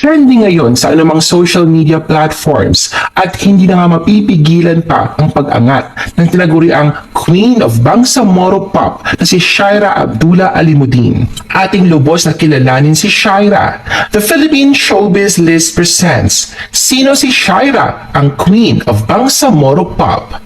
Trending ngayon sa anumang social media platforms at hindi na nga mapipigilan pa ang pag-angat ng tinaguriang Queen of Bangsamoro Pop na si Shaira Abdullah Alimuddin. Ating lubos na kilalanin si Shaira. The Philippine Showbiz List presents Sino si Shaira, ang Queen of Bangsamoro Pop?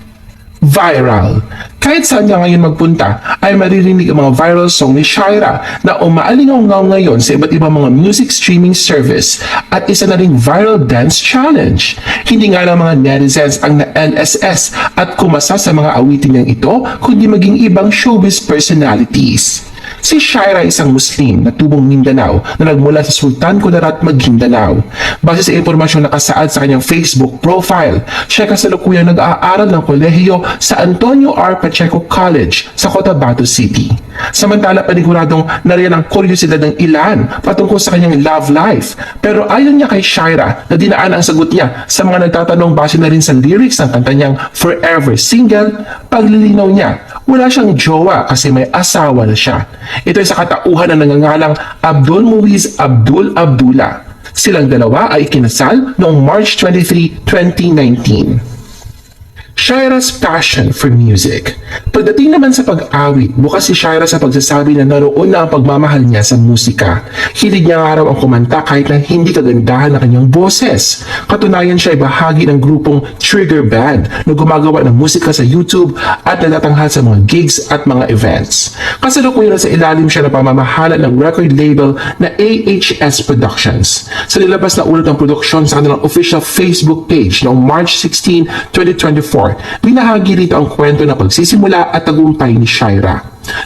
Viral. Kahit saan ka ngayon magpunta, ay maririnig ang mga viral song ni Shaira na umaalingaw ngayon sa iba't ibang mga music streaming service at isa na ring viral dance challenge. Hindi nga lang mga netizens ang na-LSS at kumasa sa mga awitin niyang ito, kundi maging ibang showbiz personalities. Si Shaira ay isang Muslim na tubong Mindanao na nagmula sa Sultan Kudarat, Maguindanao. Base sa impormasyong nakasaad sa kanyang Facebook profile, siya kasalukuyang nag-aaral ng kolehiyo sa Antonio R. Pacheco College sa Cotabato City. Samantala, paniguradong nariyan ang kuryosidad ng ilan patungkol sa kanyang love life. Pero ayon niya kay Shaira na dinaan ang sagot niya sa mga nagtatanong base na rin sa lyrics ng kanta niyang Forever Single, paglilinaw niya, wala siyang jowa kasi may asawa na siya. Ito ay sa katauhan na nangangalang Abdul Muiz Abdul Abdullah. Silang dalawa ay kinasal noong March 23, 2019. Shaira's passion for music. Pagdating naman sa pag-awit, bukas si Shaira sa pagsasabi na naroon na ang pagmamahal niya sa musika. Hilig niya nga raw ang kumanta kahit na hindi kagandahan ng kanyang boses. Katunayan siya ay bahagi ng grupong Trigger Band na gumagawa ng musika sa YouTube at natatanghal sa mga gigs at mga events. Kasalukuyan na sa ilalim siya ng pamamahala ng record label na AHS Productions. Sa nilabas na ulat ng produksyon sa kanilang official Facebook page noong March 16, 2024, binahagi rito ang kwento ng pagsisimula at tagumpay ni Shaira.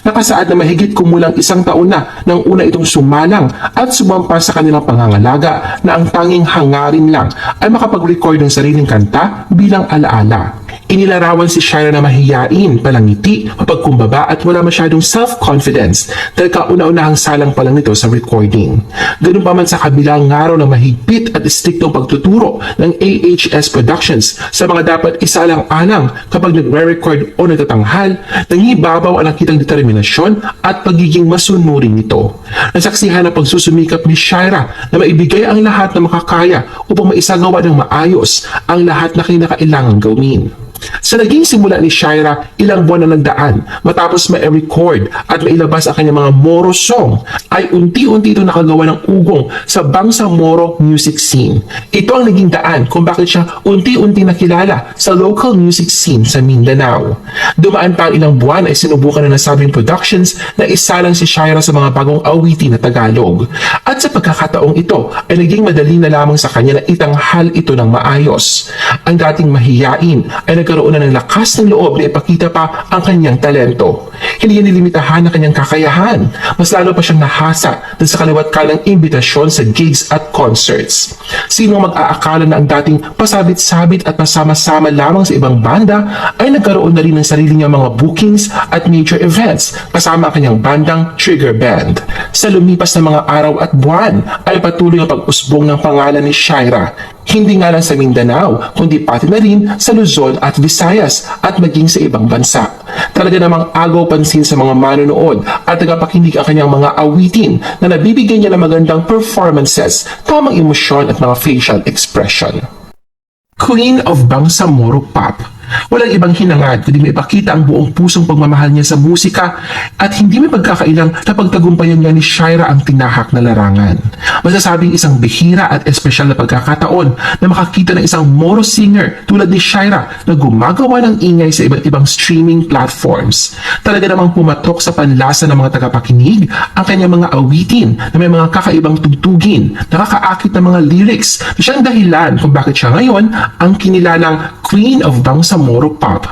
Nakasaad na mahigit kumulang 1 taon na nang una itong sumalang at sumampa sa kanilang pangangalaga na ang tanging hangarin lang ay makapag-record ng sariling kanta bilang alaala. Inilarawan si Shaira na mahiyain, palangiti, mapagkumbaba at wala masyadong self-confidence dahil kauna-unahang salang pa lang nito sa recording. Ganun pa man sa kabilang araw ng mahigpit at istriktong pagtuturo ng AHS Productions sa mga dapat isalang-alang kapag nagre-record o nagtatanghal, nangibabaw ang nakitang determinasyon at pagiging masunurin nito. Nasaksihan ang pagsusumikap ni Shaira na maibigay ang lahat na makakaya upang maisagawa ng maayos ang lahat na kinakailangang gawin. Sa naging simula ni Shaira, ilang buwan na nagdaan matapos ma-record at mailabas ang kanyang mga Moro song ay unti-unti ito nakagawa ng ugong sa Bangsamoro music scene. Ito ang naging daan kung bakit siya unti-unti nakilala sa local music scene sa Mindanao. Dumaan pa ang ilang buwan ay sinubukan na nasabing productions na isalang si Shaira sa mga bagong awitin na Tagalog. At sa pagkakataong ito ay naging madali na lamang sa kanya na itanghal ito ng maayos. Ang dating mahiyain ay nagkaroon na ng lakas ng loob na ipakita pa ang kanyang talento. Hindi niya nilimitahan ang kanyang kakayahan. Mas lalo pa siyang nahasa dahil sa kaliwat kalang imbitasyon sa gigs at concerts. Sino mag-aakala na ang dating pasabit-sabit at pasama-sama lamang sa ibang banda ay nagkaroon na rin ng sarili niyang mga bookings at major events kasama ang kanyang bandang Trigger Band. Sa lumipas na mga araw at buwan ay patuloy ang pag-usbong ng pangalan ni Shaira. Hindi nga lang sa Mindanao, kundi pati na rin sa Luzon at Visayas at maging sa ibang bansa. Talaga namang agaw pansin sa mga manonood at tagapakinig ang kanyang mga awitin na nabibigyan niya ng magandang performances, tamang emosyon at mga facial expression. Queen of Bangsamoro Pop. Walang ibang hinangad kundi maipakita ang buong pusong pagmamahal niya sa musika at hindi may pagkakailang na pagtagumpayan niya ni Shaira ang tinahak na larangan. Masasabing isang bihira at espesyal na pagkakataon na makakita ng isang Moro singer tulad ni Shaira na gumagawa ng ingay sa iba't ibang streaming platforms. Talaga namang pumatok sa panlasa ng mga tagapakinig ang kanyang mga awitin na may mga kakaibang tugtugin, nakakaakit na mga lyrics na siyang dahilan kung bakit siya ngayon ang kinilalang Queen of Bangsamoro Pop.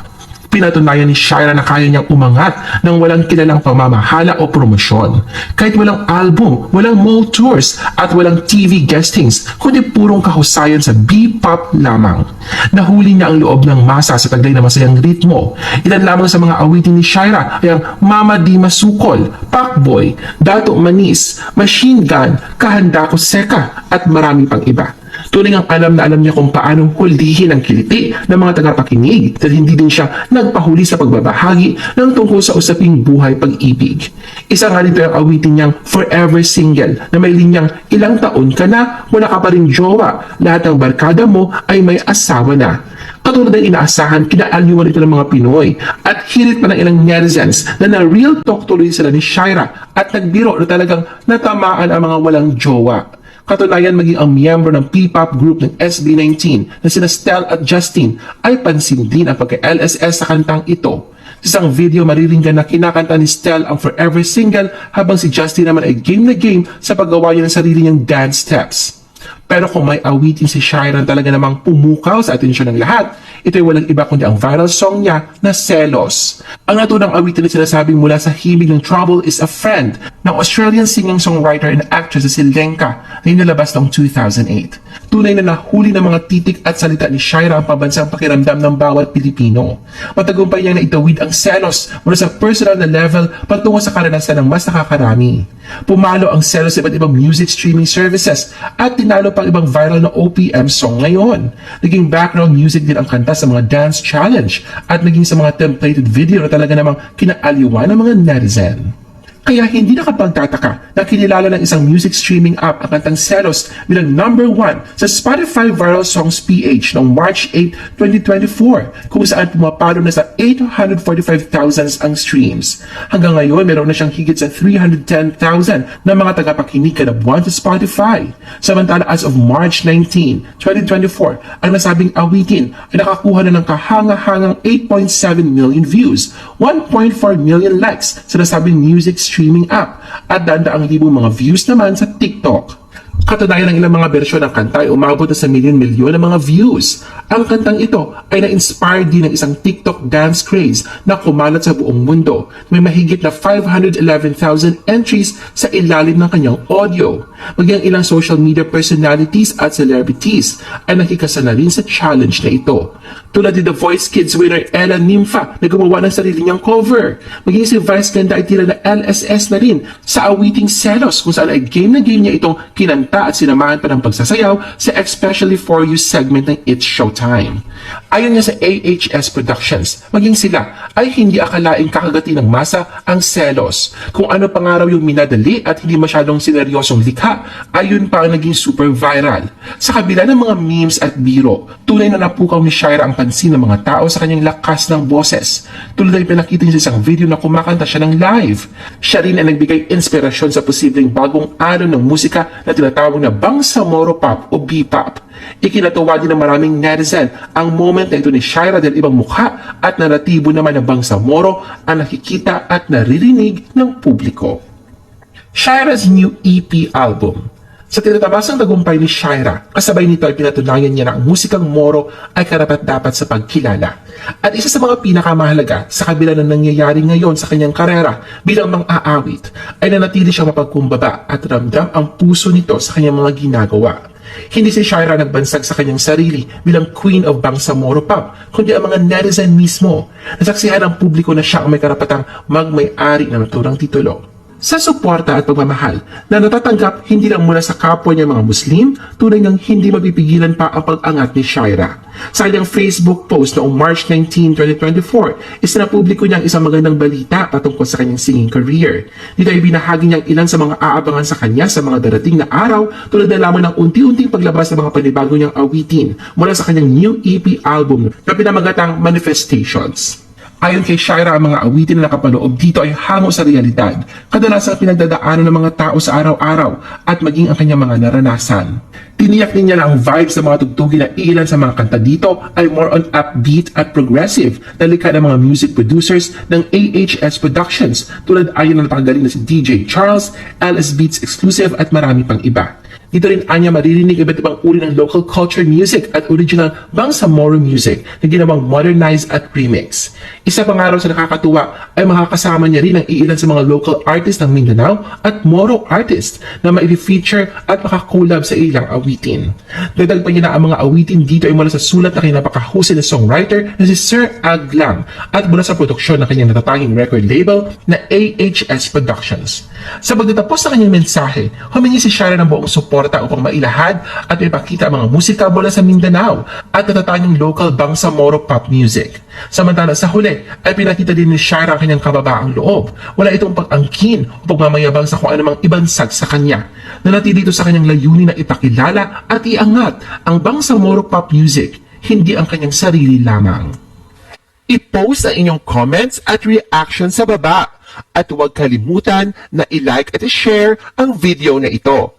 Pinatunayan ni Shaira na kaya niyang umangat ng walang kilalang pamamahala o promosyon. Kahit walang album, walang mall tours at walang TV guestings, kundi purong kahusayan sa B-pop lamang. Nahuli niya ang loob ng masa sa taglay na masayang ritmo. Ilan lamang sa mga awitin ni Shaira ay ang Mama Di Masukol, Pakboy, Dato Manis, Machine Gun, Kahanda Ko Seka at marami pang iba. Tunay ang alam na alam niya kung paanong hulihin ang kiliti ng mga tagapakinig dahil hindi din siya nagpahuli sa pagbabahagi ng tungkol sa usaping buhay pag-ibig. Isa nga dito ang awitin niyang Forever Single na may linyang ilang taon ka na, wala ka pa rin jowa, lahat ng barkada mo ay may asawa na. Katulad ng inaasahan, kinaalyuan ito ng mga Pinoy at hirit pa ng ilang netizens na na-real talk tuloy sila ni Shaira at nagbiro na talagang natamaan ang mga walang jowa. Katunayan, maging ang miyembro ng P-pop group ng SB19 na sina Stel at Justin ay pansin din ang pagka-LSS sa kantang ito. Sa isang video, mariringgan na kinakanta ni Stel ang Forever Single habang si Justin naman ay game na game sa paggawa niya ng sarili niyang dance steps. Pero kung may awitin si Shaira talaga namang pumukaw sa atensyon ng lahat, ito ay walang iba kundi ang viral song niya na Selos. Ang naturang awitin na sinasabing mula sa himig ng Trouble is a Friend ng Australian singing-songwriter and actress na si Lenka na inilabas noong 2008. Tunay na nahuli ng mga titik at salita ni Shaira ang pambansang pakiramdam ng bawat Pilipino. Matagumpay niyang naitawid ang selos mula sa personal na level patungo sa karanasan ng mas nakakarami. Pumalo ang selos sa iba't ibang music streaming services at tinalo pang ibang viral na OPM song ngayon. Naging background music din ang kanta sa mga dance challenge at naging sa mga templated video na talaga namang kinaaliwan ng mga netizen. Kaya hindi nakapagtataka na kinilala ng isang music streaming app ang kantang Selos bilang number 1 sa Spotify Viral Songs PH noong March 8, 2024 kung saan pumapalo na sa 845,000 ang streams. Hanggang ngayon, meron na siyang higit sa 310,000 na mga tagapakinig kada buwan sa Spotify. Samantala, as of March 19, 2024, ang nasabing awitin ay nakakuha na ng kahanga-hangang 8.7 million views, 1.4 million likes sa nasabing music streaming app at daang libong mga views naman sa TikTok. Katunayan ng ilang mga bersyon ng kanta ay umabot na sa milyon-milyon ng mga views. Ang kantang ito ay na-inspire din ng isang TikTok dance craze na kumalat sa buong mundo. May mahigit na 511,000 entries sa ilalim ng kanyang audio. Maging ilang social media personalities at celebrities ay nakikasana rin sa challenge na ito. Tulad ni The Voice Kids winner Ella Nympha na gumawa ng sarili niyang cover. Maging si Vice Ganda ay tila na LSS na rin sa awiting Selos kung saan ay game na game niya itong kinanta at sinamahan pa ng pagsasayaw sa Especially For You segment ng It's Showtime. Ayon niya sa AHS Productions, maging sila ay hindi akalaing kakagati ng masa ang Selos. Kung ano pa nga raw yung minadali at hindi masyadong sineryosong likha, ayun pa ang naging super viral. Sa kabila ng mga memes at biro, tunay na napukaw ni Shaira ang pansin ng mga tao sa kanyang lakas ng boses. Tulad ay pinakita niya sa isang video na kumakanta siya ng live. Siya rin ay nagbigay inspirasyon sa posibleng bagong alon ng musika na tinatawag na Bangsamoro Pop o B-Pop. Ikinatuwa din ng maraming netizen ang moment na ito ni Shaira dahil ibang mukha at naratibo naman ng Bangsamoro ang nakikita at naririnig ng publiko. Shaira's new EP album. Sa tinatabasang tagumpay ni Shaira, kasabay nito ay pinatunayan niya na ang musikang Moro ay karapat-dapat sa pagkilala. At isa sa mga pinakamahalaga sa kabila ng nangyayari ngayon sa kanyang karera bilang mang-aawit ay nanatili siyang mapagkumbaba at ramdam ang puso nito sa kanyang mga ginagawa. Hindi si Shaira nagbansag sa kanyang sarili bilang Queen of Bangsamoro Pop, kundi ang mga netizen mismo. Nasaksihan ng publiko na siya ang may karapatang magmay-ari ng naturang titulo. Sa suporta at pagmamahal na natatanggap hindi lang mula sa kapwa niya mga Muslim, tunay ngang hindi mapipigilan pa ang pag-angat ni Shaira. Sa kanyang Facebook post noong March 19, 2024, isinapubliko niya ang isang magandang balita patungkol sa kanyang singing career. Dito ay binahagi niya ilan sa mga aabangan sa kanya sa mga darating na araw tulad na lamang ng unti-unting paglabas ng mga panibago niyang awitin mula sa kanyang new EP album na pinamagatang Manifestations. Ayon kay Shaira, ang mga awitin na nakapaloob dito ay hango sa realidad, kadalasang pinagdadaanan ng mga tao sa araw-araw at maging ang kanyang mga naranasan. Tiniyak din niya na ang vibes ng mga tugtugin na ilan sa mga kanta dito ay more on upbeat at progressive na likha ng mga music producers ng AHS Productions tulad ayon ng napakagaling na si DJ Charles, LS Beats Exclusive at marami pang iba. Dito rin anya maririnig iba't ibang uri ng local culture music at original Bangsamoro music na ginawang modernized at remix. Isa pang araw sa nakakatuwa ay makakasama niya rin ang iilan sa mga local artists ng Mindanao at Moro artists na ma-feature at makakolab sa ilang awitin. Dagdag pa niya na ang mga awitin dito ay mula sa sulat na kanyang napakahusay na songwriter na si Sir Aglang at mula sa produksyon ng kanyang natatanging record label na AHS Productions. Sa pagtatapos ng kanyang mensahe, humingi si Shaira ng buong support suporta upang mailahad at ipakita ang mga musika mula sa Mindanao at natatanyang local Bangsamoro pop music. Samantala sa huli ay pinakita din ni Shaira ang kanyang kababaang loob. Wala itong pag-angkin o pagmamayabang sa kung anumang ibansag sa kanya. Nanatili ito sa kanyang layunin na ipakilala at iangat ang Bangsamoro pop music, hindi ang kanyang sarili lamang. I-post ang inyong comments at reaction sa baba. At huwag kalimutan na i-like at i-share ang video na ito.